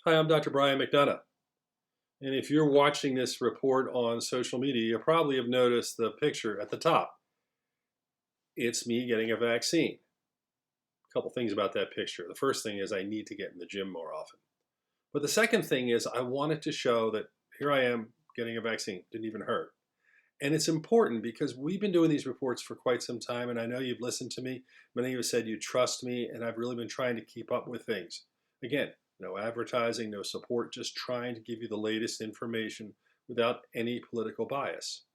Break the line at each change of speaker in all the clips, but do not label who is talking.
Hi, I'm Dr. Brian McDonough. And if you're watching this report on social media, you probably have noticed the picture at the top. It's me getting a vaccine. A couple things about that picture. The first thing is I need to get in the gym more often. But the second thing is I wanted to show that here I am getting a vaccine. Didn't even hurt. And it's important because we've been doing these reports for quite some time, and I know you've listened to me. Many of you said you trust me, and I've really been trying to keep up with things. Again, no advertising, no support, just trying to give you the latest information without any political bias.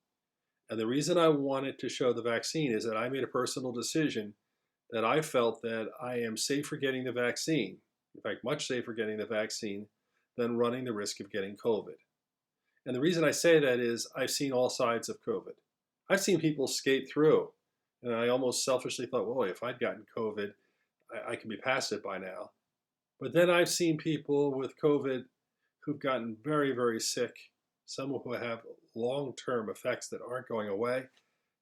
And the reason I wanted to show the vaccine is that I made a personal decision that I felt that I am safer getting the vaccine, in fact, much safer getting the vaccine than running the risk of getting COVID. And the reason I say that is I've seen all sides of COVID. I've seen people skate through, and I almost selfishly thought, well, if I'd gotten COVID, I could be past it by now. But then I've seen people with COVID who've gotten very, very sick, some who have long-term effects that aren't going away.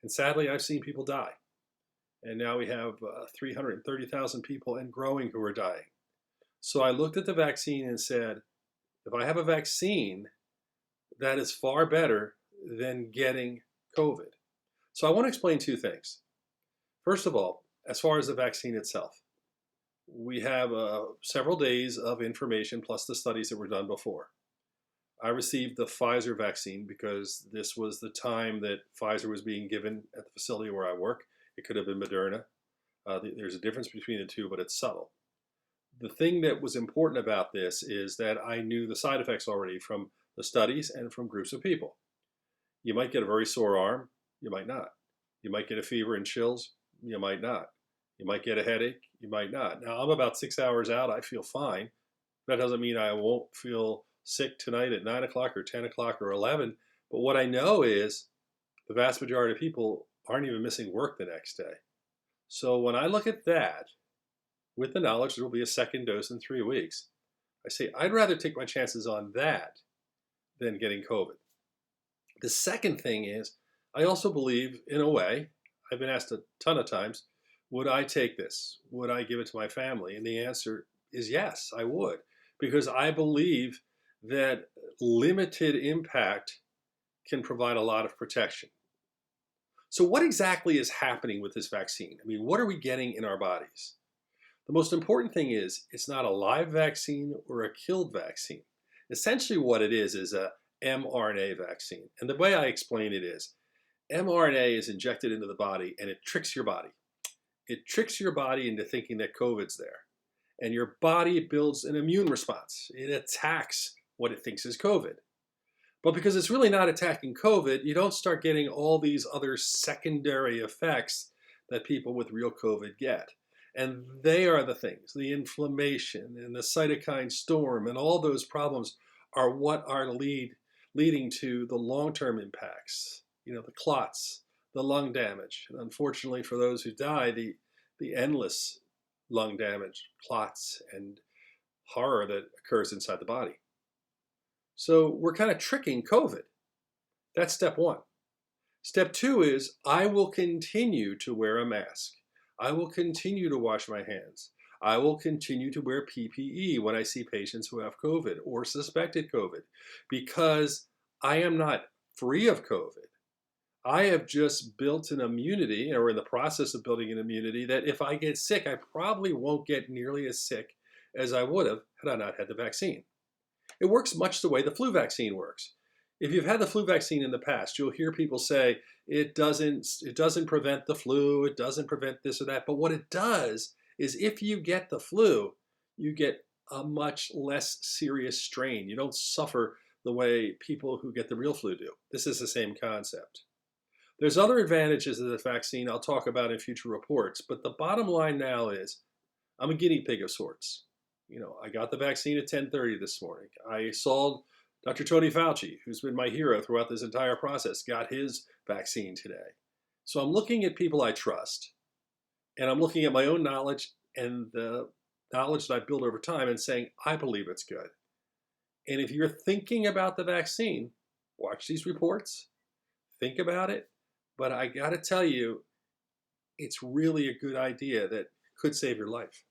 And sadly, I've seen people die. And now we have 330,000 people and growing who are dying. So I looked at the vaccine and said, if I have a vaccine, that is far better than getting COVID. So I want to explain two things. First of all, as far as the vaccine itself, we have several days of information plus the studies that were done before. I received the Pfizer vaccine because this was the time that Pfizer was being given at the facility where I work. It could have been Moderna. There's a difference between the two, but it's subtle. The thing that was important about this is that I knew the side effects already from the studies and from groups of people. You might get a very sore arm, you might not. You might get a fever and chills, you might not. You might get a headache, you might not. Now, I'm about 6 hours out, I feel fine. That doesn't mean I won't feel sick tonight at 9 o'clock or 10 o'clock or 11. But what I know is the vast majority of people aren't even missing work the next day. So when I look at that, with the knowledge there will be a second dose in 3 weeks, I say I'd rather take my chances on that than getting COVID. The second thing is, I also believe, in a way, I've been asked a ton of times, would I take this? Would I give it to my family? And the answer is yes, I would. Because I believe that limited impact can provide a lot of protection. So what exactly is happening with this vaccine? I mean, what are we getting in our bodies? The most important thing is it's not a live vaccine or a killed vaccine. Essentially what it is a mRNA vaccine. And the way I explain it is mRNA is injected into the body and it tricks your body. It tricks your body into thinking that COVID's there. And your body builds an immune response. It attacks what it thinks is COVID. But because it's really not attacking COVID, you don't start getting all these other secondary effects that people with real COVID get. And they are the things, the inflammation and the cytokine storm and all those problems are what are leading to the long-term impacts, the clots, the lung damage. And unfortunately for those who die, the endless lung damage, clots, and horror that occurs inside the body. So we're kind of tricking COVID. That's step one. Step two is I will continue to wear a mask. I will continue to wash my hands. I will continue to wear PPE when I see patients who have COVID or suspected COVID because I am not free of COVID. I have just built an immunity, or in the process of building an immunity, that if I get sick, I probably won't get nearly as sick as I would have had I not had the vaccine. It works much the way the flu vaccine works. If you've had the flu vaccine in the past, you'll hear people say it doesn't prevent the flu, it doesn't prevent this or that. But what it does is if you get the flu, you get a much less serious strain. You don't suffer the way people who get the real flu do. This is the same concept. There's other advantages of the vaccine I'll talk about in future reports, but the bottom line now is I'm a guinea pig of sorts. I got the vaccine at 10:30 this morning. I saw Dr. Tony Fauci, who's been my hero throughout this entire process, got his vaccine today. So I'm looking at people I trust, and I'm looking at my own knowledge and the knowledge that I built over time and saying, I believe it's good. And if you're thinking about the vaccine, watch these reports, think about it. But I got to tell you, it's really a good idea that could save your life.